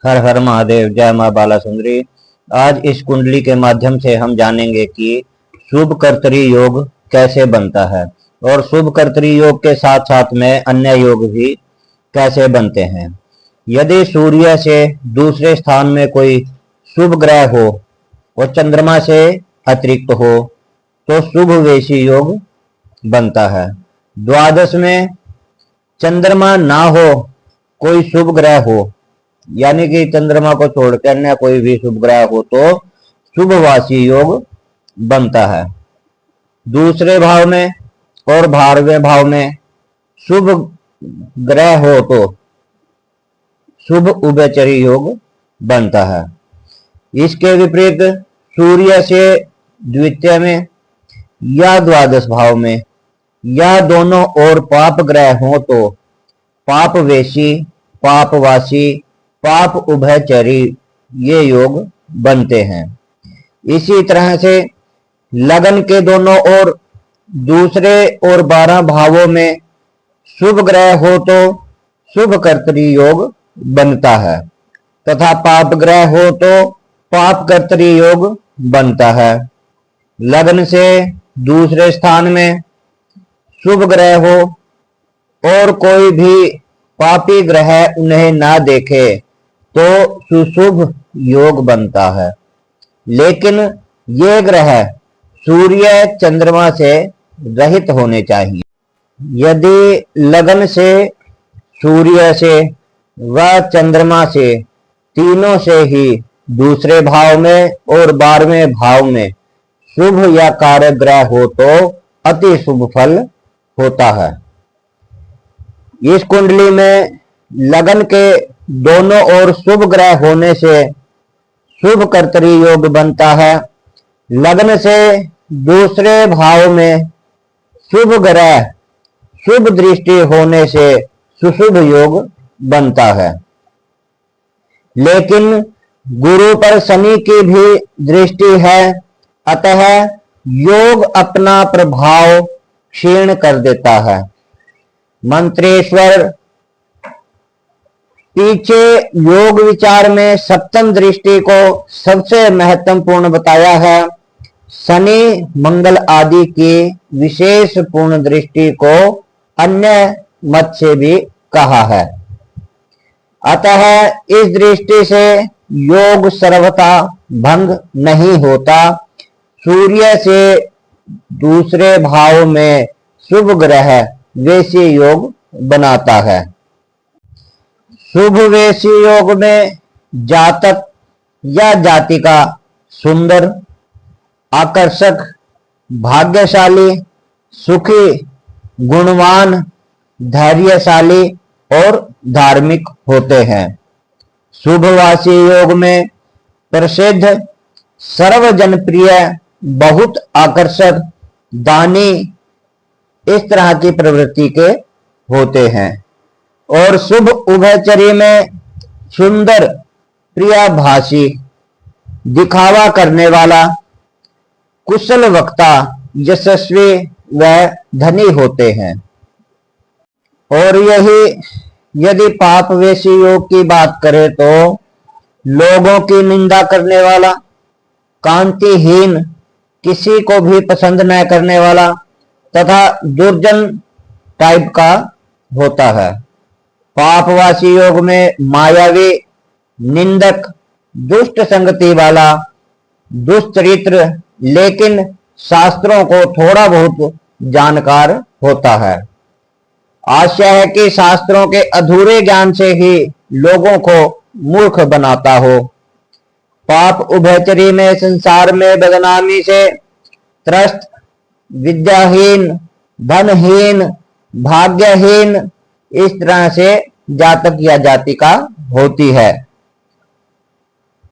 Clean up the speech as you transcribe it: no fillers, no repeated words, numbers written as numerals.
हर हर महादेव। जय माँ बाला सुंदरी। आज इस कुंडली के माध्यम से हम जानेंगे कि शुभ कर्तरी योग कैसे बनता है और शुभ कर्तरी योग के साथ साथ में अन्य योग भी कैसे बनते हैं। यदि सूर्य से दूसरे स्थान में कोई शुभ ग्रह हो और चंद्रमा से अतिरिक्त हो तो शुभ वेशी योग बनता है। द्वादश में चंद्रमा ना हो, कोई शुभ ग्रह हो, यानी कि चंद्रमा को छोड़कर अन्य कोई भी शुभ ग्रह हो तो शुभवासी योग बनता है। दूसरे भाव में और 12वें भाव में शुभ ग्रह हो तो शुभ उभयचरी योग बनता है। इसके विपरीत सूर्य से द्वितीय में या द्वादश भाव में या दोनों ओर पाप ग्रह हो तो पापवेशी, पापवासी, पाप उभयचरी ये योग बनते हैं। इसी तरह से लगन के दोनों ओर दूसरे और 12 भावों में शुभ ग्रह हो तो शुभ कर्तरी योग बनता है तथा पाप ग्रह हो तो पाप कर्तरी योग बनता है। लगन से दूसरे स्थान में शुभ ग्रह हो और कोई भी पापी ग्रह उन्हें ना देखे तो सुशुभ योग बनता है। लेकिन ये ग्रह सूर्य चंद्रमा से रहित होने चाहिए। यदि लगन से, सूर्य से व चंद्रमा से, तीनों से ही दूसरे भाव में और 12वें भाव में शुभ या कारक ग्रह हो तो अति शुभ फल होता है। इस कुंडली में लगन के दोनों ओर शुभ ग्रह होने से शुभ कर्तरी योग बनता है। लग्न से दूसरे भाव में शुभ ग्रह शुभ दृष्टि होने से सुशुभ योग बनता है। लेकिन गुरु पर शनि की भी दृष्टि है, अतः योग अपना प्रभाव क्षीण कर देता है। मंत्रेश्वर पीछे योग विचार में सप्तम दृष्टि को सबसे महत्वपूर्ण बताया है। शनि मंगल आदि की विशेष पूर्ण दृष्टि को अन्य मत से भी कहा है। अतः इस दृष्टि से योग सर्वथा भंग नहीं होता। सूर्य से दूसरे भाव में शुभ ग्रह वेशी योग बनाता है। शुभ वेशी योग में जातक या जातिका सुंदर, आकर्षक, भाग्यशाली, सुखी, गुणवान, धैर्यशाली और धार्मिक होते हैं। शुभवासी योग में प्रसिद्ध, सर्वजनप्रिय, बहुत आकर्षक, दानी इस तरह की प्रवृत्ति के होते हैं। और शुभ उभयचरी में सुंदर, प्रियभाषी, दिखावा करने वाला, कुशल वक्ता, यशस्वी व धनी होते हैं। और यदि पापवेशी योग की बात करें तो लोगों की निंदा करने वाला, कांतिहीन, किसी को भी पसंद न करने वाला तथा दुर्जन टाइप का होता है। पापवासी योग में मायावी, निंदक, दुष्ट संगति वाला, दुष्चरित्र, लेकिन शास्त्रों को थोड़ा बहुत जानकार होता है। आशय है कि शास्त्रों के अधूरे ज्ञान से ही लोगों को मूर्ख बनाता हो। पाप उभयचरी में संसार में बदनामी से त्रस्त, विद्याहीन, धनहीन, भाग्यहीन इस तरह से जातक या जातिका होती है।